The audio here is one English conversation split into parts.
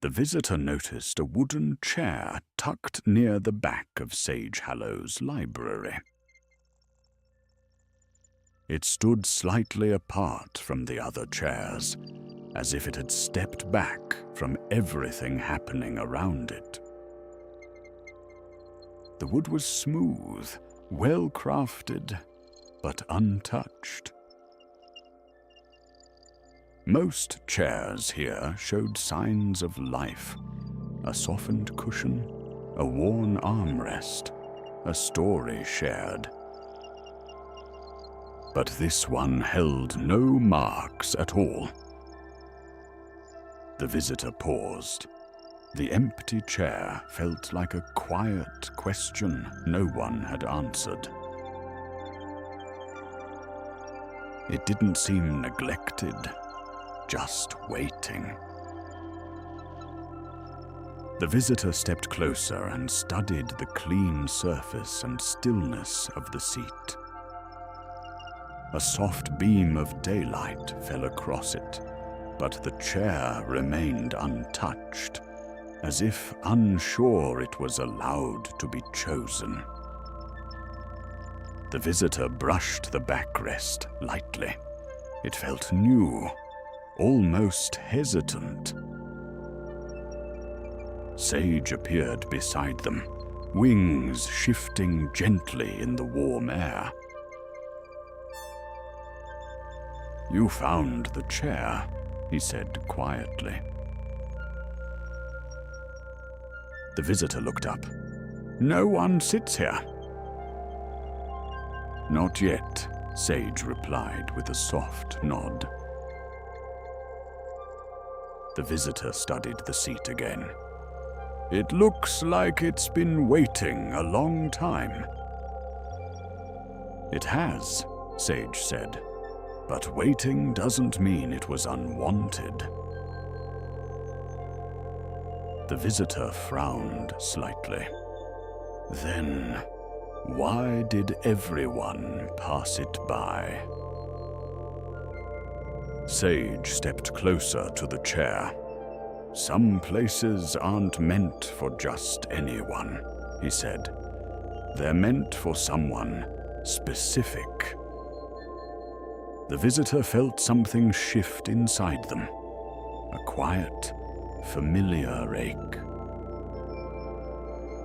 The visitor noticed a wooden chair tucked near the back of Sage Hallow's library. It stood slightly apart from the other chairs, as if it had stepped back from everything happening around it. The wood was smooth, well-crafted, but untouched. Most chairs here showed signs of life: a softened cushion, a worn armrest, a story shared. But this one held no marks at all. The visitor paused. The empty chair felt like a quiet question no one had answered. It didn't seem neglected, just waiting. The visitor stepped closer and studied the clean surface and stillness of the seat. A soft beam of daylight fell across it, but the chair remained untouched, as if unsure it was allowed to be chosen. The visitor brushed the backrest lightly. It felt new, almost hesitant. Sage appeared beside them, wings shifting gently in the warm air. "You found the chair," he said quietly. The visitor looked up. "No one sits here." "Not yet," Sage replied with a soft nod. The visitor studied the seat again. "It looks like it's been waiting a long time." "It has," Sage said. "But waiting doesn't mean it was unwanted." The visitor frowned slightly. "Then, why did everyone pass it by?" Sage stepped closer to the chair. "Some places aren't meant for just anyone," he said. "They're meant for someone specific." The visitor felt something shift inside them, a quiet, familiar ache.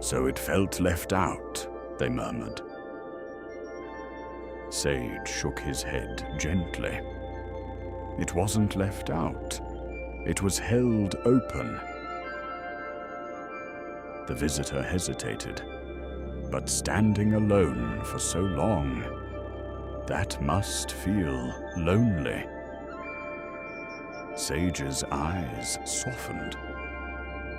"So it felt left out," they murmured. Sage shook his head gently. It wasn't left out. It was held open. The visitor hesitated, but standing alone for so long, that must feel lonely. Sage's eyes softened.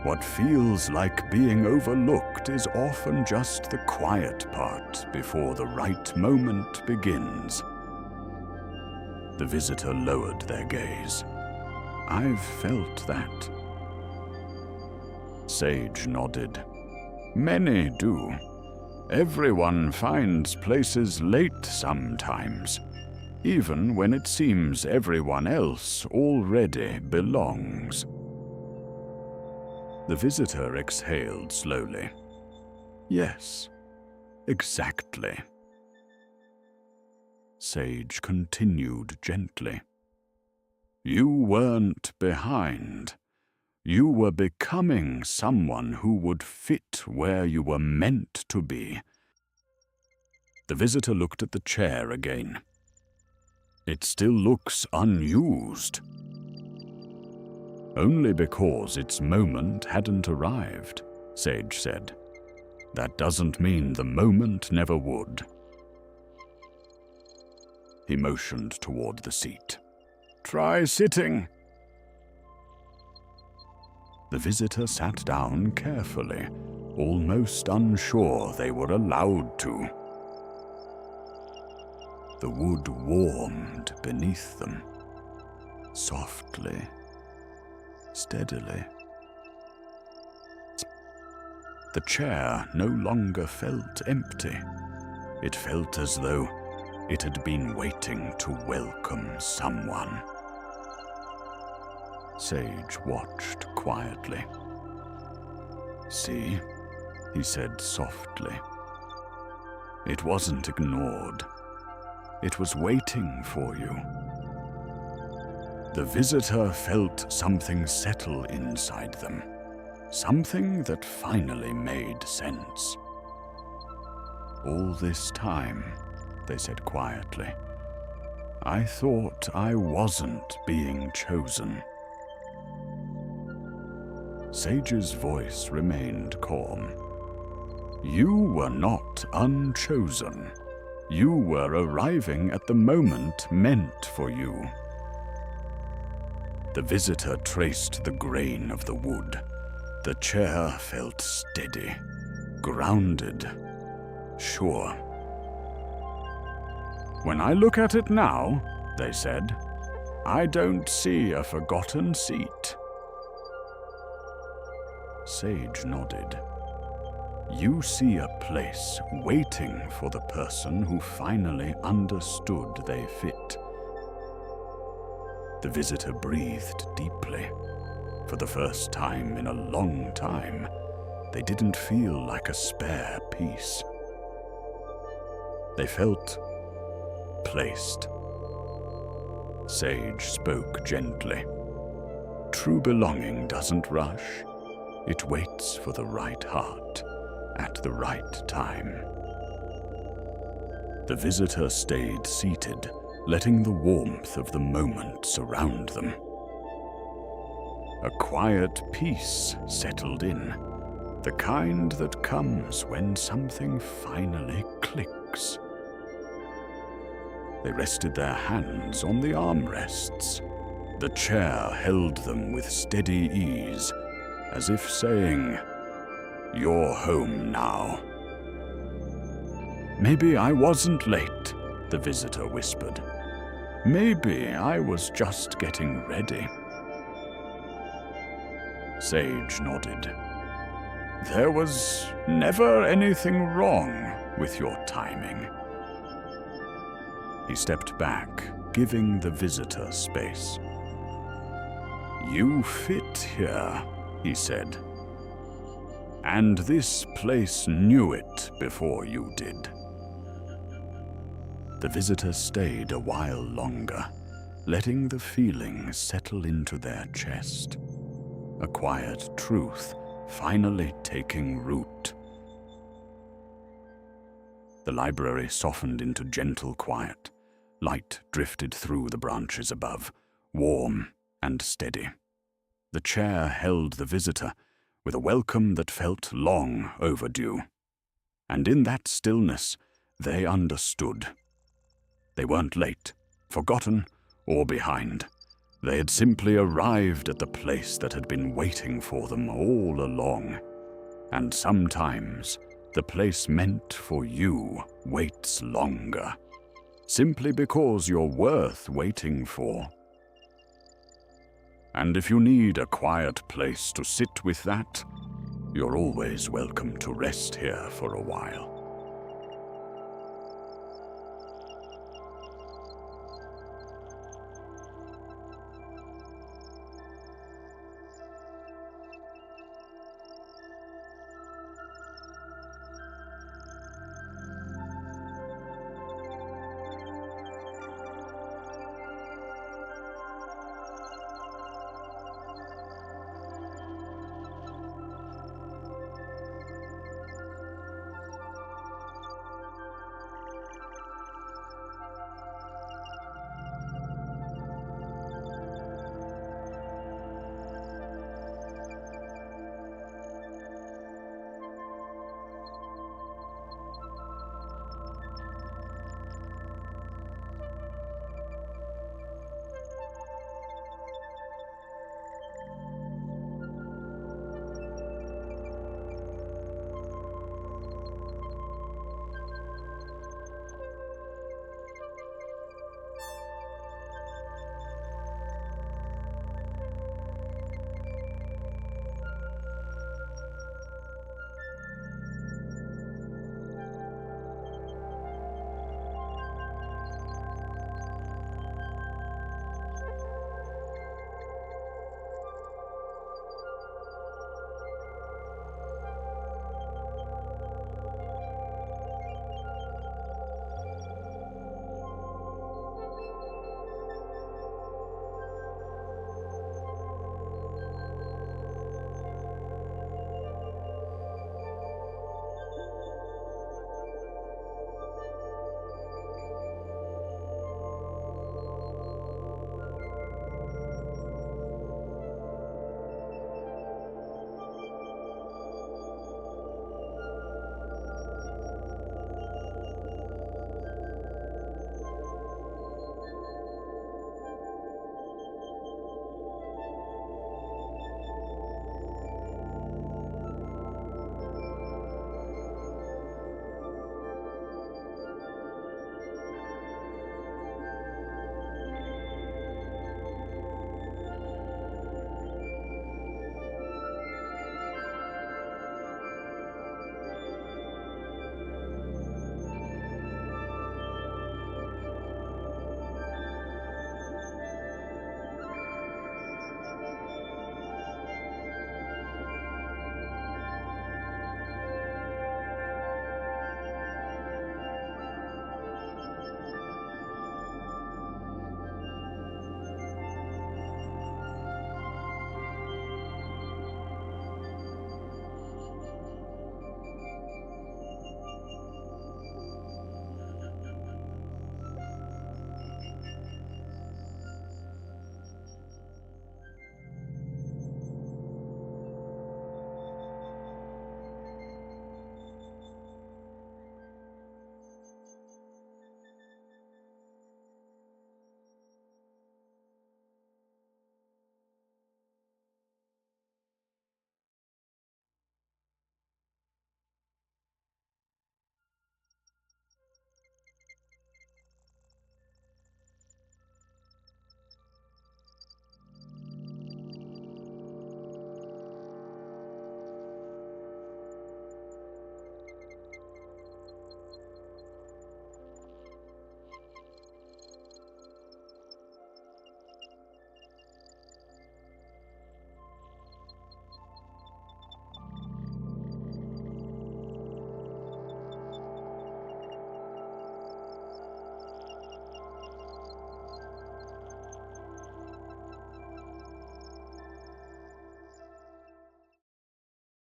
What feels like being overlooked is often just the quiet part before the right moment begins. The visitor lowered their gaze. "I've felt that." Sage nodded. "Many do. Everyone finds places late sometimes, even when it seems everyone else already belongs." The visitor exhaled slowly. "Yes, exactly." Sage continued gently. "You weren't behind. You were becoming someone who would fit where you were meant to be." The visitor looked at the chair again. "It still looks unused." "Only because its moment hadn't arrived," Sage said. "That doesn't mean the moment never would." He motioned toward the seat. "Try sitting." The visitor sat down carefully, almost unsure they were allowed to. The wood warmed beneath them, softly, steadily. The chair no longer felt empty. It felt as though it had been waiting to welcome someone. Sage watched quietly. "See?" he said softly. "It wasn't ignored. It was waiting for you." The visitor felt something settle inside them, something that finally made sense. "All this time," they said quietly, "I thought I wasn't being chosen." Sage's voice remained calm. "You were not unchosen. You were arriving at the moment meant for you." The visitor traced the grain of the wood. The chair felt steady, grounded, sure. "When I look at it now," they said, "I don't see a forgotten seat." Sage nodded. "You see a place waiting for the person who finally understood they fit." The visitor breathed deeply. For the first time in a long time, they didn't feel like a spare piece. They felt placed. Sage spoke gently. "True belonging doesn't rush. It waits for the right heart at the right time." The visitor stayed seated, letting the warmth of the moment surround them. A quiet peace settled in, the kind that comes when something finally clicks. They rested their hands on the armrests. The chair held them with steady ease, as if saying, "You're home now." "Maybe I wasn't late," the visitor whispered. "Maybe I was just getting ready." Sage nodded. "There was never anything wrong with your timing." He stepped back, giving the visitor space. "You fit here," he said. "And this place knew it before you did." The visitor stayed a while longer, letting the feeling settle into their chest. A quiet truth finally taking root. The library softened into gentle quiet. Light drifted through the branches above, warm and steady. The chair held the visitor with a welcome that felt long overdue. And in that stillness, they understood. They weren't late, forgotten, or behind. They had simply arrived at the place that had been waiting for them all along. And sometimes, the place meant for you waits longer, simply because you're worth waiting for. And if you need a quiet place to sit with that, you're always welcome to rest here for a while.